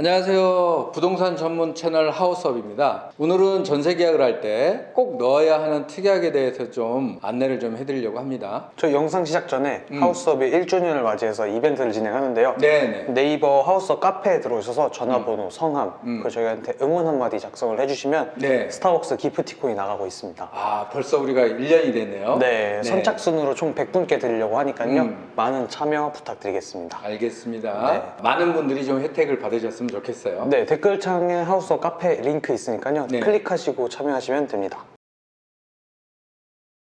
안녕하세요. 부동산 전문 채널 하우스업입니다. 오늘은 전세 계약을 할 때 꼭 넣어야 하는 특약에 대해서 좀 안내를 좀 해드리려고 합니다. 저희 영상 시작 전에 하우스업이 1주년을 맞이해서 이벤트를 진행하는데요. 네네. 네이버 하우스업 카페에 들어오셔서 전화번호, 성함, 그리고 저희한테 응원 한마디 작성을 해주시면 네. 스타벅스 기프티콘이 나가고 있습니다. 아, 벌써 우리가 1년이 됐네요. 네, 선착순으로 총 100분께 드리려고 하니까요. 많은 참여 부탁드리겠습니다. 알겠습니다. 네. 많은 분들이 좀 혜택을 받으셨으면 좋겠어요. 네, 댓글창에 하우스업 카페 링크 있으니까요. 네. 클릭하시고 참여하시면 됩니다.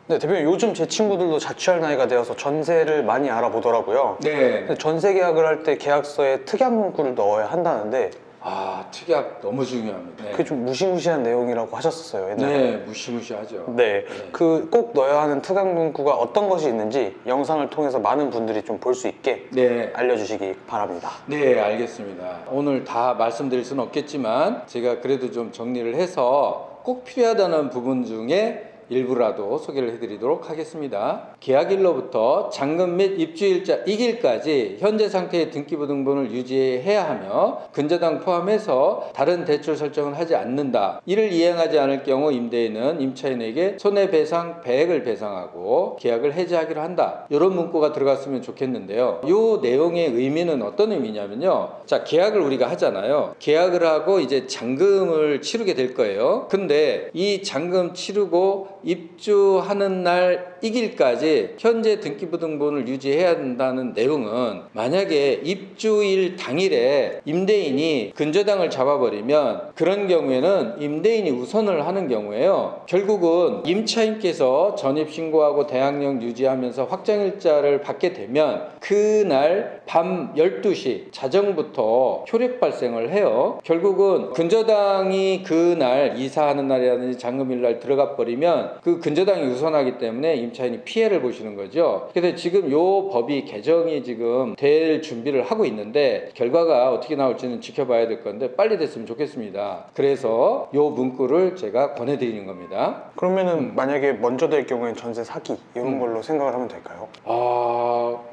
네, 대표님, 요즘 제 친구들도 자취할 나이가 되어서 전세를 많이 알아보더라고요. 네. 근데 전세 계약을 할 때 계약서에 특약 문구를 넣어야 한다는데 아, 특약 너무 중요합니다. 네. 그게 좀 무시무시한 내용이라고 하셨었어요, 옛날에. 네, 무시무시하죠. 네, 그 꼭 넣어야 하는 특약 문구가 어떤 것이 있는지 영상을 통해서 많은 분들이 좀 볼 수 있게 네. 알려주시기 바랍니다. 네, 알겠습니다. 오늘 다 말씀드릴 수는 없겠지만 제가 그래도 좀 정리를 해서 꼭 필요하다는 부분 중에 일부라도 소개를 해드리도록 하겠습니다. 계약일로부터 잔금 및 입주일자 이길까지 현재 상태의 등기부등본을 유지해야 하며 근저당 포함해서 다른 대출 설정을 하지 않는다. 이를 이행하지 않을 경우 임대인은 임차인에게 손해배상 100을 배상하고 계약을 해지하기로 한다. 이런 문구가 들어갔으면 좋겠는데요. 이 내용의 의미는 어떤 의미냐면요. 자, 계약을 우리가 하잖아요. 계약을 하고 이제 잔금을 치르게 될 거예요. 근데 이 잔금 치르고 입주하는 날 이길까지 현재 등기부등본을 유지해야 한다는 내용은 만약에 입주일 당일에 임대인이 근저당을 잡아버리면 그런 경우에는 임대인이 우선을 하는 경우에요. 결국은 임차인께서 전입신고하고 대항력 유지하면서 확정일자를 받게 되면 그날 밤 12시 자정부터 효력 발생을 해요. 결국은 근저당이 그날 이사하는 날이라든지 잔금일날 들어가 버리면 그 근저당이 우선하기 때문에 임차인이 피해를 보시는 거죠. 그래서 지금 요 법이 개정이 지금 될 준비를 하고 있는데 결과가 어떻게 나올지는 지켜봐야 될 건데 빨리 됐으면 좋겠습니다. 그래서 요 문구를 제가 권해드리는 겁니다. 그러면은 만약에 먼저 될 경우엔 전세 사기 이런 걸로 생각을 하면 될까요?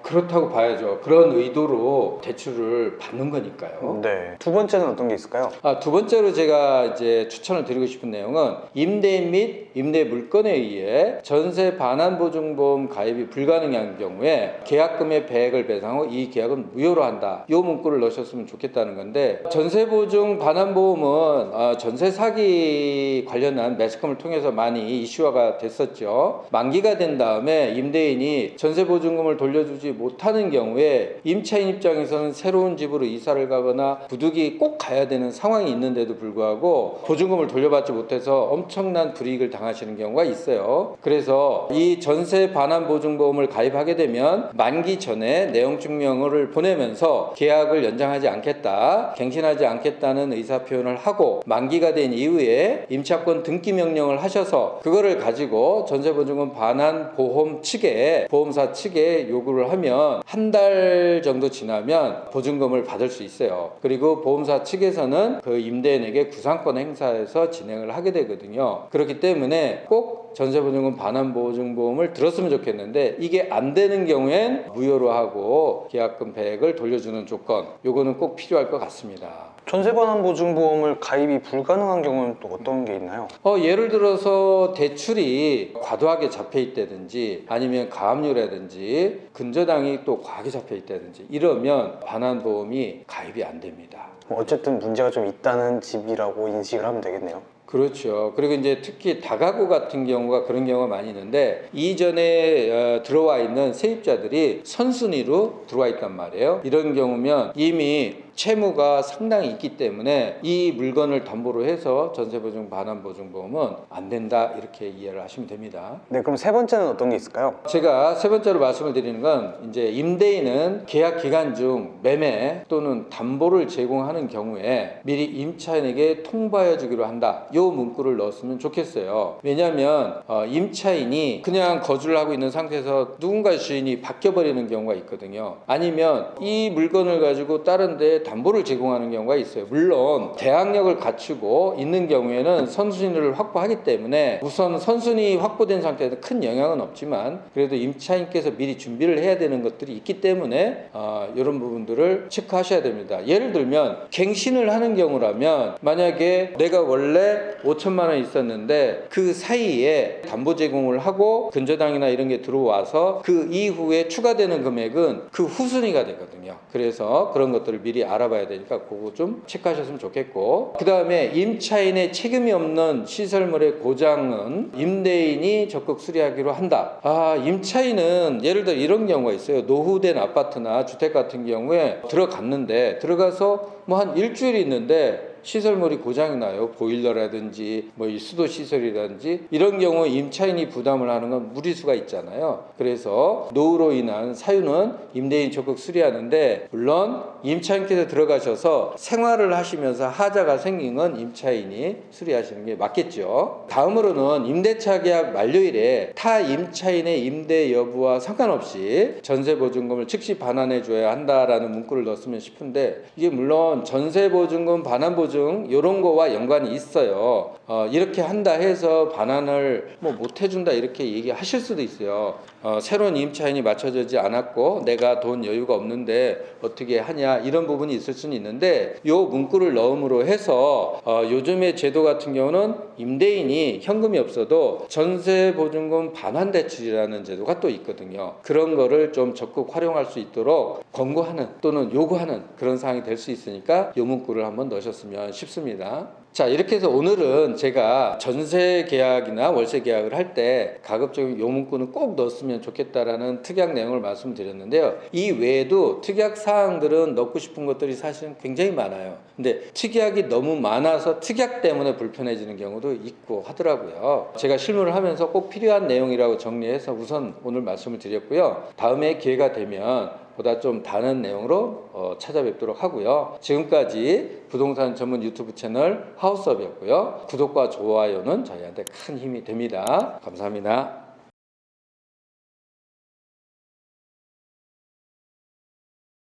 그렇다고 봐야죠. 그런 의도로 대출을 받는 거니까요. 네. 두 번째는 어떤 게 있을까요? 두 번째로 제가 이제 추천을 드리고 싶은 내용은 임대인 및 임대 물건에 의해 전세 반환보증보험 가입이 불가능한 경우에 계약금의 100을 배상하고 이 계약은 무효로 한다. 이 문구를 넣으셨으면 좋겠다는 건데 전세보증 반환보험은 전세 사기 관련한 매스컴을 통해서 많이 이슈화가 됐었죠. 만기가 된 다음에 임대인이 전세보증금을 돌려주지 못하는 경우에 임차인 입장에서는 새로운 집으로 이사를 가거나 부득이 꼭 가야 되는 상황이 있는데도 불구하고 보증금을 돌려받지 못해서 엄청난 불이익을 당하시는 경우가 있어요. 그래서 이 전세 반환 보증보험을 가입하게 되면 만기 전에 내용 증명을 보내면서 계약을 연장하지 않겠다, 갱신하지 않겠다는 의사 표현을 하고 만기가 된 이후에 임차권 등기 명령을 하셔서 그거를 가지고 전세 보증금 반환 보험 측에 보험사 측에 요구를 하면 한 달 정도 지나면 보증금을 받을 수 있어요. 그리고 보험사 측에서는 그 임대인에게 구상권 행사해서 진행을 하게 되거든요. 그렇기 때문에 꼭 전세보증금 반환보증보험을 들었으면 좋겠는데 이게 안 되는 경우엔 무효로 하고 계약금 100을 돌려주는 조건, 요거는 꼭 필요할 것 같습니다. 전세 반환 보증보험을 가입이 불가능한 경우는 또 어떤 게 있나요? 예를 들어서 대출이 과도하게 잡혀 있다든지 아니면 가압류라든지 근저당이 또 과하게 잡혀 있다든지 이러면 반환보험이 가입이 안 됩니다. 어쨌든 문제가 좀 있다는 집이라고 인식을 하면 되겠네요. 그렇죠. 그리고 이제 특히 다가구 같은 경우가 그런 경우가 많이 있는데 이전에 들어와 있는 세입자들이 선순위로 들어와 있단 말이에요. 이런 경우면 이미 채무가 상당히 있기 때문에 이 물건을 담보로 해서 전세보증 반환보증보험은 안 된다 이렇게 이해를 하시면 됩니다. 네, 그럼 세 번째는 어떤 게 있을까요? 제가 세 번째로 말씀을 드리는 건 이제 임대인은 계약 기간 중 매매 또는 담보를 제공하는 경우에 미리 임차인에게 통보해 주기로 한다. 이 문구를 넣었으면 좋겠어요. 왜냐하면 임차인이 그냥 거주를 하고 있는 상태에서 누군가 주인이 바뀌어버리는 경우가 있거든요. 아니면 이 물건을 가지고 다른 데 담보를 제공하는 경우가 있어요. 물론 대항력을 갖추고 있는 경우에는 선순위를 확보하기 때문에 우선 선순위 확보된 상태에서 큰 영향은 없지만 그래도 임차인께서 미리 준비를 해야 되는 것들이 있기 때문에 이런 부분들을 체크하셔야 됩니다. 예를 들면 갱신을 하는 경우라면 만약에 내가 원래 5천만 원 있었는데 그 사이에 담보 제공을 하고 근저당이나 이런 게 들어와서 그 이후에 추가되는 금액은 그 후순위가 되거든요. 그래서 그런 것들을 미리 알아봐야 되니까 그거 좀 체크하셨으면 좋겠고, 그 다음에 임차인의 책임이 없는 시설물의 고장은 임대인이 적극 수리하기로 한다. 임차인은 예를 들어 이런 경우가 있어요. 노후된 아파트나 주택 같은 경우에 들어가서 뭐 한 일주일이 있는데 시설물이 고장이 나요. 보일러라든지 뭐 이 수도 시설이라든지 이런 경우 임차인이 부담을 하는 건 무리수가 있잖아요. 그래서 노후로 인한 사유는 임대인이 적극 수리하는데, 물론 임차인께서 들어가셔서 생활을 하시면서 하자가 생긴 건 임차인이 수리하시는 게 맞겠죠. 다음으로는 임대차 계약 만료일에 타 임차인의 임대 여부와 상관없이 전세보증금을 즉시 반환해 줘야 한다라는 문구를 넣었으면 싶은데, 이게 물론 전세보증금 반환보증 이런 거와 연관이 있어요. 이렇게 한다 해서 반환을 뭐 못 해준다 이렇게 얘기하실 수도 있어요. 새로운 임차인이 맞춰지지 않았고 내가 돈 여유가 없는데 어떻게 하냐 이런 부분이 있을 수는 있는데, 요 문구를 넣음으로 해서 요즘의 제도 같은 경우는 임대인이 현금이 없어도 전세보증금 반환대출이라는 제도가 또 있거든요. 그런 거를 좀 적극 활용할 수 있도록 권고하는 또는 요구하는 그런 사항이 될 수 있으니까 요 문구를 한번 넣으셨으면 싶습니다. 자, 이렇게 해서 오늘은 제가 전세 계약이나 월세 계약을 할 때 가급적 요 문구는 꼭 넣었으면 좋겠다라는 특약 내용을 말씀드렸는데요. 이 외에도 특약 사항들은 넣고 싶은 것들이 사실은 굉장히 많아요. 근데 특약이 너무 많아서 특약 때문에 불편해지는 경우도 있고 하더라고요. 제가 실무를 하면서 꼭 필요한 내용이라고 정리해서 우선 오늘 말씀을 드렸고요. 다음에 기회가 되면 보다 좀 다른 내용으로 찾아뵙도록 하고요. 지금까지 부동산 전문 유튜브 채널 하우스업이었고요. 구독과 좋아요는 저희한테 큰 힘이 됩니다. 감사합니다.